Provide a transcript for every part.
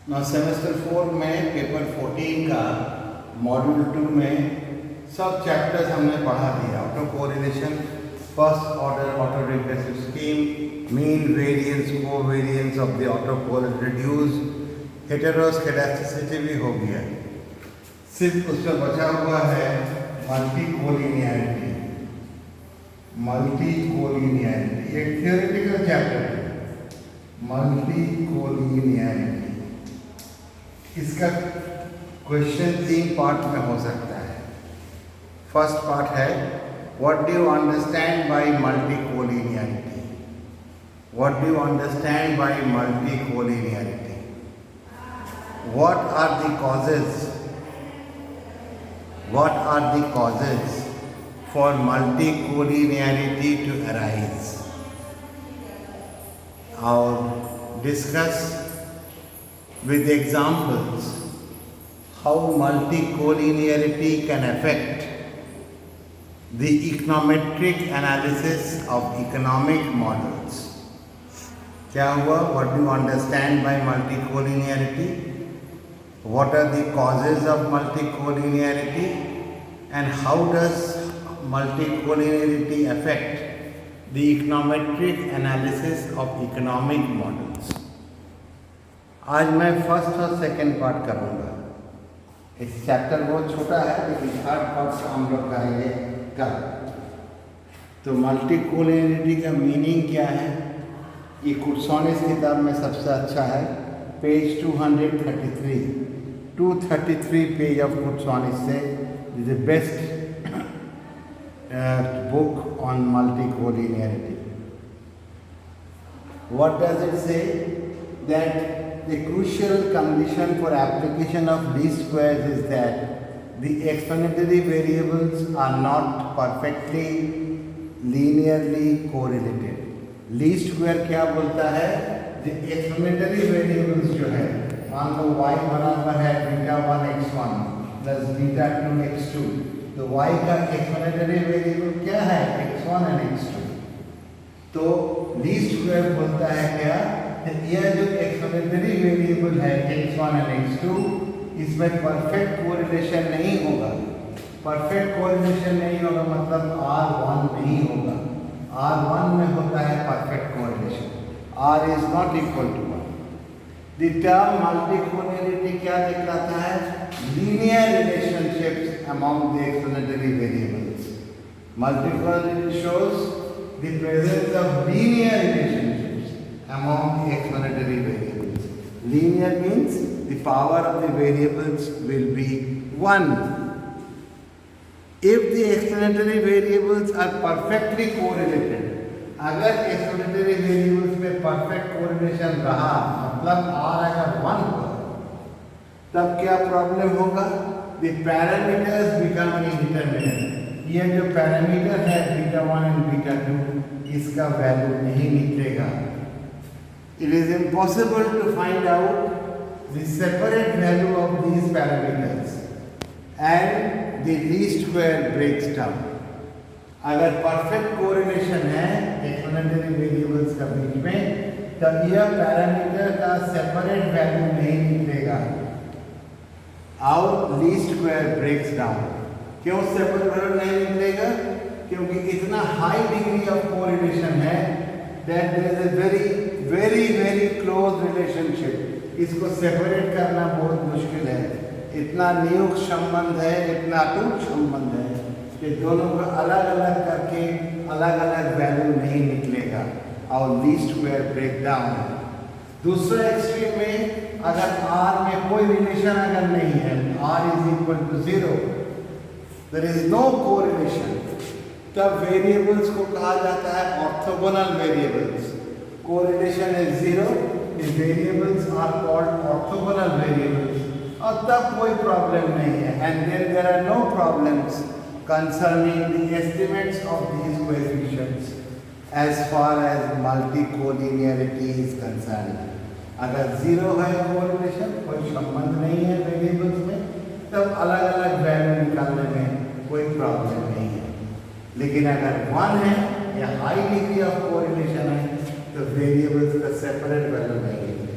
ना सेमेस्टर 4 में पेपर 14 का मॉड्यूल 2 में सब चैप्टर्स हमने पढ़ा दिया। Auto correlation, first order auto regressive scheme, mean variance, covariance of the auto reduce, heteroscedasticity भी हो गया। सिर्फ उसमें बचा हुआ है मल्टी कोलिनियरिटी। मल्टी कोलिनियरिटी एक थियोरेटिकल चैप्टर है, मल्टी कोलिनियरिटी। इसका क्वेश्चन 3 पार्ट में हो सकता है। फर्स्ट पार्ट है, what do you understand by multi collinearity? What do you understand by multi collinearity? What are the causes? What are the causes for multicollinearity to arise? Or discuss with examples how multicollinearity can affect the econometric analysis of economic models. क्या हुआ? What do you understand by multicollinearity? What are the causes of multicollinearity and how does multicollinearity affect the econometric analysis of economic models? आज मैं first और second part करूँगा। इस chapter बहुत छोटा है लेकिन थर्ड पार्ट हम लोग करेंगे कल। तो मल्टीकोलिनियरिटी का मीनिंग क्या है? ये कुर्सोनिस किताब में सबसे अच्छा है, पेज 233 पेज ऑफ कुर्सोनिस से is the best book on multicollinearity. What does it say? That the crucial condition for application of least squares is that the explanatory variables are not perfectly linearly correlated. Least square क्या बोलता है? The explanatory variables जो है, मान लो y बराबर है beta 1 x1 plus beta 2 x2, तो y का explanatory variable क्या है? x1 और x2। तो लीस्ट स्क्वायर बोलता है क्या? यह जो एक्सप्लेनेटरी वेरिएबल है x1 और x2, इसमें परफेक्ट कोरिलेशन नहीं होगा। परफेक्ट कोरिलेशन नहीं होगा मतलब R1 नहीं होगा। R1 में होता है perfect correlation. R is not equal to 1. The term multicollinearity क्या दिखलाता है? Linear relationships among the explanatory variables. Multicollinearity shows the presence of linear relationships among the explanatory variables. Linear means the power of the variables will be 1. If the explanatory variables are perfectly correlated, अगर explanatory variables में perfect correlation रहा मतलब R अगर 1 हो, तब क्या problem होगा? The parameters become indeterminate. ये जो पैरामीटर है बीटा 1 एंड बीटा 2, इसका वैल्यू नहीं निकलेगा। It is impossible to find out the separate value of these parameters and the least square breaks down. अगर परफेक्ट कोरिलेशन है एक्सप्लेनेटरी वेरिएबल्स का बीच में, तब यह पैरामीटर का सेपरेट वैल्यू नहीं निकलेगा और लीस्ट स्क्वायर ब्रेक्स डाउन। क्यों सेपरेट वैल्यू नहीं निकलेगा? क्योंकि इतना हाई डिग्री ऑफ कोरिलेशन है that there is a very very very close relationship. इसको सेपरेट करना बहुत मुश्किल है। इतना नियुक्त संबंध है, इतना अटूट संबंध है कि दोनों को अलग अलग करके अलग अलग वैल्यू नहीं निकलेगा और लीस्ट स्क्वायर ब्रेक डाउन। दूसरा एक्सट्रीम में अगर R में कोई रिलेशन अगर नहीं है, R is equal to 0, there is no correlation, तब वेरिएबल्स को कहा जाता है orthogonal variables. Correlation is 0, the variables are called orthogonal variables और तब कोई प्रॉब्लम नहीं है। And then there are no problems concerning the estimates of these coefficients as far as multicollinearity is concerned. अगर 0 है कोरिलेशन, कोई संबंध नहीं है वेरिएबल्स में, तब अलग अलग वैल्यू निकालने में कोई प्रॉब्लम नहीं है। लेकिन अगर 1 है या हाई डिग्री ऑफ कोरिलेशन है, तो वेरिएबल्स का सेपरेट वैल्यू नहीं है।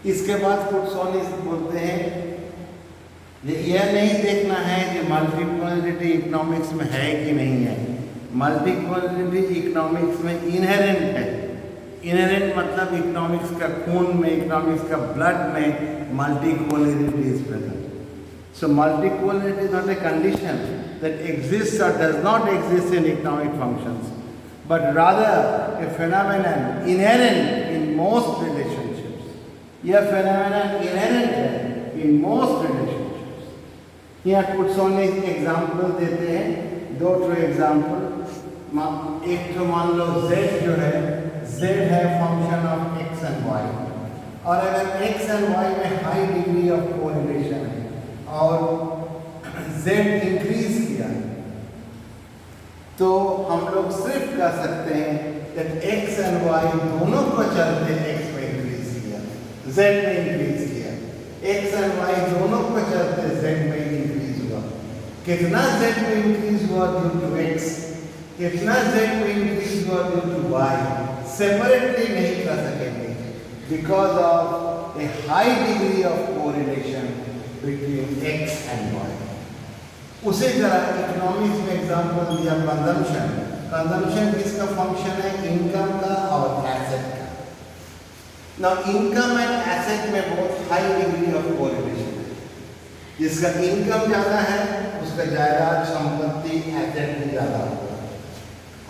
इसके बाद कुर्सोनिस बोलते हैं यह नहीं देखना है कि मल्टीपोलरिटी इकोनॉमिक्स में है कि नहीं है। मल्टीपोलरिटी इकोनॉमिक्स में इनहेरेंट है। इनहेरेंट मतलब इकोनॉमिक्स का खून में, इकोनॉमिक्स का ब्लड में multipolarity is present. So multipolarity is not a condition that exists or does not exist in economic functions, but rather a phenomenon inherent in most relationships. यह phenomenon inherent है in most relationships. यहाँ कुछ example देते हैं, 2 example. एक तो मान लो z जो है, z है function of x and y, और अगर x एंड y में हाई डिग्री ऑफ कोरिलेशन है और z इंक्रीज किया, तो हम लोग सिर्फ कह सकते हैं कि x एंड y दोनों को चलते x में इंक्रीज किया, z में इंक्रीज किया, x एंड y दोनों को चलते z में इंक्रीज हुआ। कितना z में इंक्रीज हुआ ड्यू टू x, कितना z में इंक्रीज हुआ ड्यू टू y, सेपरेटली नहीं कर सकेंगे because of A high degree of correlation between x and y। उसी तरह इकोनॉमिक्स में एग्जांपल दिया कंजम्पशन। कंजम्पशन किसका फंक्शन है? इनकम का और एसेट का। ना इनकम एंड एसेट में बहुत हाई डिग्री ऑफ कोरिलेशन है। जिसका इनकम ज़्यादा है उसका जायदाद, संपत्ति, एसेट भी ज़्यादा होगा,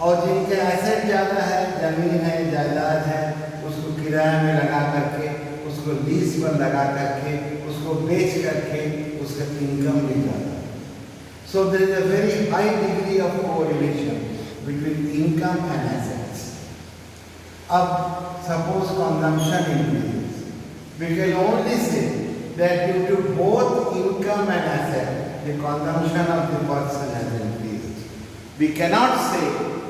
और जिनके एसेट ज़्यादा है, जमीन है, जायदाद है, उसको किराए में लगा करके, उसको लीज पर लगा करके, उसको बेच करके उसका इनकम भी ज़्यादा। So there is a very high degree of correlation between income and assets. अब suppose consumption increases, we can only say that due to both income and asset, the consumption of the person has increased. We cannot say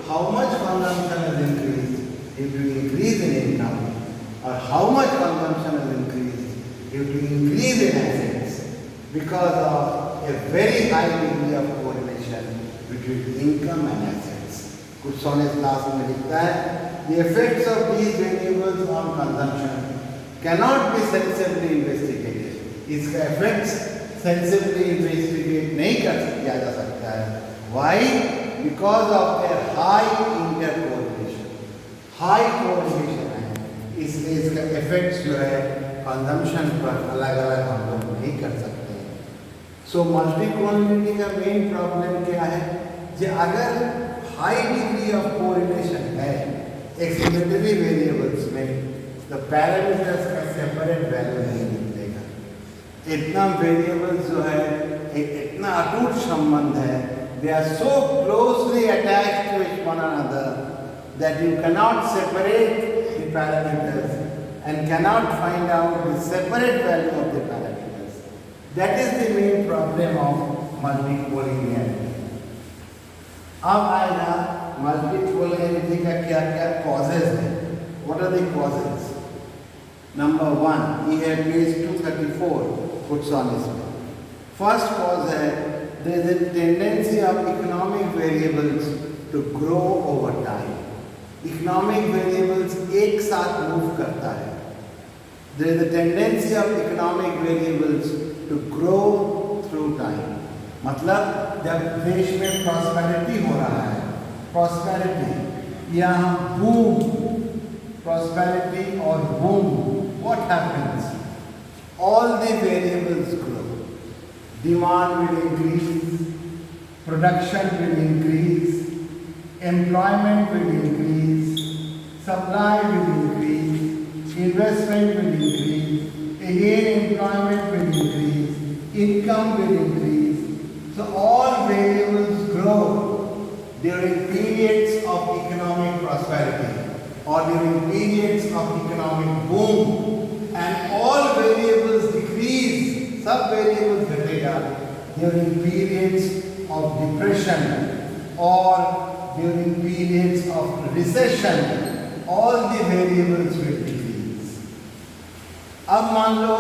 how much consumption has increased due to increase in income, or how much consumption has increased due to increase in assets, because of a very high degree of correlation between income and assets. कुछ सोनेस class में लिखता है, the effects of these variables on consumption cannot be sensibly investigated. इसका effects sensibly investigate नहीं किया जा सकता है। Why? Because of their high intercorrelation. High correlation है, इसलिए इसका effects जो है consumption पर अलग-अलग हम लोग नहीं कर सकते। सो मल्टीपोलरिटी का मेन प्रॉब्लम क्या है? कि अगर हाई डिग्री ऑफ कोरिलेशन है एक्सप्लेनेटरी वेरिएबल्स में, तो पैरामीटर्स का सेपरेट वैल्यू नहीं निकलेगा। इतना वेरिएबल्स जो है इतना अटूट संबंध है, they are so closely attached to each one another that you cannot separate the parameters and cannot find out the separate value of the parameters. That is the main problem of multipolarity. अब आएगा multipolarity का क्या क्या causes है? What are the causes? Number 1, ये है page 234 puts on इसमें. First cause है there is a tendency of economic variables to grow over time. Economic variables एक साथ move करता है. There is a tendency of economic variables to grow through time. मतलब जब देश में प्रॉस्पेरिटी हो रहा है, प्रॉस्पेरिटी या बूम, प्रॉस्पेरिटी और boom, what happens? All the variables grow. Demand will increase, production will increase, employment will increase, supply will increase, investment will increase, again employment will increase, income will increase. So all variables grow during periods of economic prosperity or during periods of economic boom, and all variables decrease, sub variables घटेगा during periods of depression or during periods of recession. All the variables will decrease. अब मान लो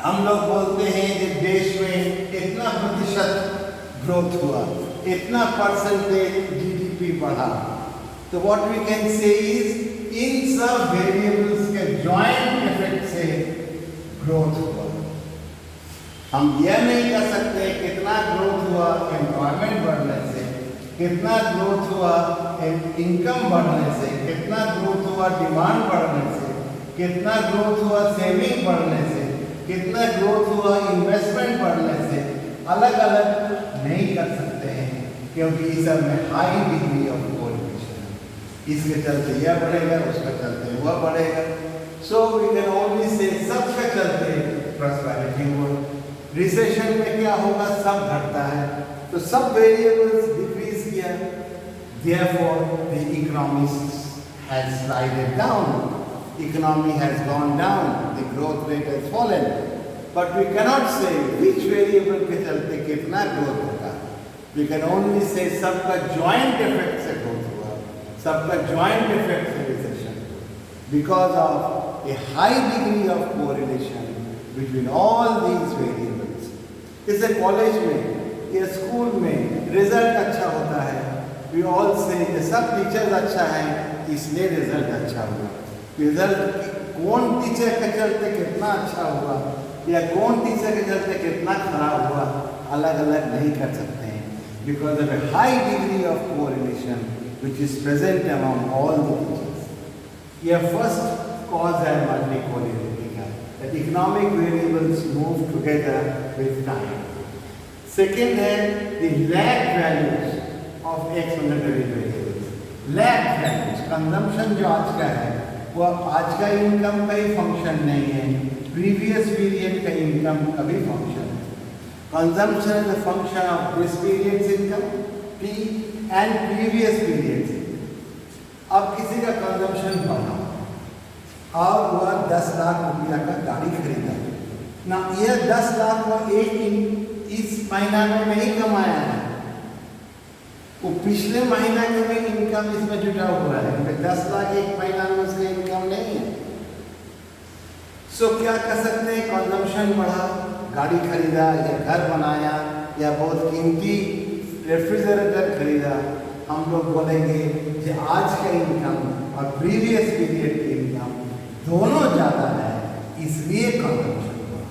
हम लोग बोलते हैं कि देश में इतना प्रतिशत ग्रोथ हुआ, इतना परसेंटेज जीडीपी बढ़ा, तो what we can say is in सब वेरिएबल्स के जॉइंट इफेक्ट्स ग्रोथ हुआ। हम यह नहीं कर सकते कितना ग्रोथ हुआ एम्प्लॉयमेंट बढ़ने से, कितना ग्रोथ हुआ इनकम बढ़ने से, कितना ग्रोथ हुआ डिमांड बढ़ने से, कितना ग्रोथ हुआ सेविंग बढ़ने से, कितना ग्रोथ हुआ इन्वेस्टमेंट बढ़ने से। अलग अलग नहीं कर सकते हैं क्योंकि इस सब में हाई डिग्री ऑफ कोरिलेशन है। इसके चलते यह बढ़ेगा, उसका चलते वह बढ़ेगा। So we can only say सबके चलते प्रॉस्पेरिटी हुआ। रिसेशन में क्या होगा, सब घटता है, तो सब वेरिएबल्स डिक्रीज किया, therefore the economy has slided down, economy has gone down, the growth rate has fallen, but we cannot say which variable के चलते कितना growth होगा। We can only say सबका joint effect से growth हुआ, सबका joint effect से recession, because of a high degree of correlation between all these variables। जैसे कॉलेज में या स्कूल में रिजल्ट अच्छा होता है, we all say कि सब टीचर्स अच्छा है इसलिए रिजल्ट अच्छा हुआ। रिजल्ट कौन टीचर के चलते कितना अच्छा हुआ या कौन टीचर के चलते कितना खराब हुआ अलग अलग नहीं कर सकते हैं, because of A high degree of correlation which is present among all the teachers. यह फर्स्ट कॉज है मल्टी कोरिलेटी का, that economic variables move together with time। Second है the lag values of X monetary variables। lag values, consumption जो आज का है वह आज का इनकम का ही फंक्शन नहीं है, प्रीवियस पीरियड का इनकम का भी फंक्शन है। Consumption is a function of this periods income P and previous periods income. अब किसी का कंजम्पशन बढ़ा और वह 10 लाख रुपया का गाड़ी खरीदा ना, यह 10 लाख वह इस महीना में नहीं कमाया है, वो पिछले महीना के में इनकम इसमें जुटा हुआ है। 10 लाख एक महीना में उसका इनकम नहीं है। सो क्या कर सकते हैं, कंजम्पशन बढ़ा, गाड़ी खरीदा या घर बनाया या बहुत कीमती रेफ्रिजरेटर खरीदा, हम लोग बोलेंगे कि आज का इनकम और प्रीवियस पीरियड की इनकम दोनों ज़्यादा है, इसलिए कंजम्पशन हुआ।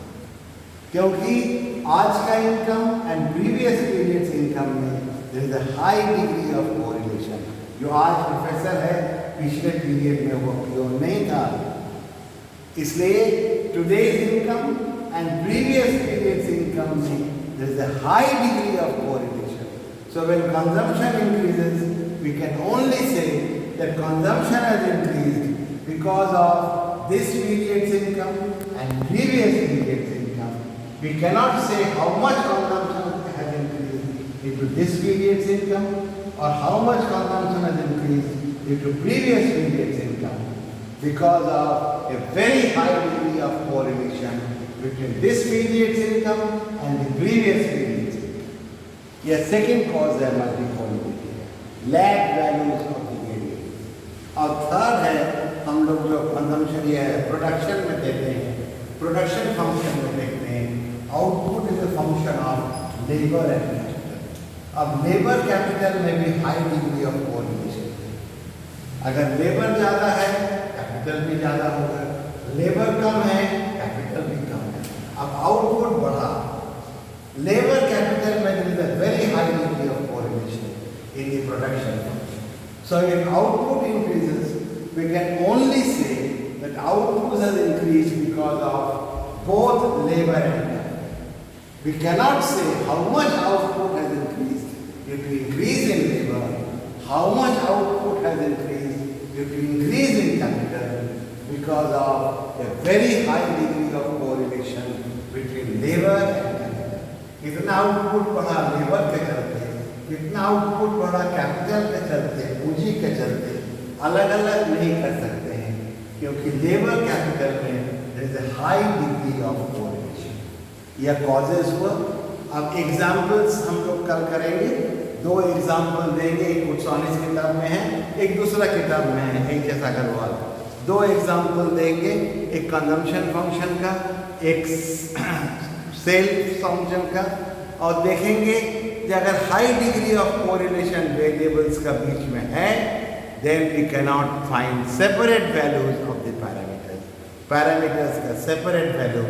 क्योंकि आज का income and previous periods income में there is a high degree of correlation। जो आज प्रोफेसर है पिछले पीरियड में वो प्योर नहीं था, इसलिए today's income and previous periods income में there is a high degree of correlation। So when consumption increases, we can only say that consumption has increased because of this period's income and previous period's income। We cannot say how much consumption has increased due to this period's income or how much consumption has increased due to previous period's income, because of a very high degree of correlation between this period's income and the previous period's income। यह second cause है multi-quality, lag values of the variables। और third है हम लोग जो consumption या production में देते हैं, production function में देखते हैं, output is a function of labor and capital। अब labor capital में भी high degree of correlation है। अगर labor ज़्यादा है कैपिटल भी ज़्यादा होगा, लेबर कम है कैपिटल भी कम है। अब आउटपुट बढ़ा, लेबर कैपिटल में there is a very high degree of correlation in the production function। So if output increases, we can only say that output has increased because of both labor and capital। We cannot say how much output has increased due to increase in labor, how much output has increased due to increase in capital, because of a very high degree of correlation between labor and capital। कितना output बढ़ा labour के चलते, कितना output बढ़ा capital के चलते, पूंजी के चलते, अलग अलग नहीं कर सकते हैं क्योंकि लेबर कैपिटल में there is a high degree of correlation। यह causes हुआ। अब एग्जाम्पल्स हम लोग कल करेंगे, 2 एग्जाम्पल देंगे, एक कुछ किताब में है, एक दूसरा किताब में है, एक जैसा अग्रवाल। 2 एग्जाम्पल देंगे, एक कंजम्पशन फंक्शन का, एक सेल्स फंक्शन का, और देखेंगे कि अगर high degree of correlation variables का बीच में है, then we can not find separate values of the parameters. Parameters का सेपरेट वैल्यू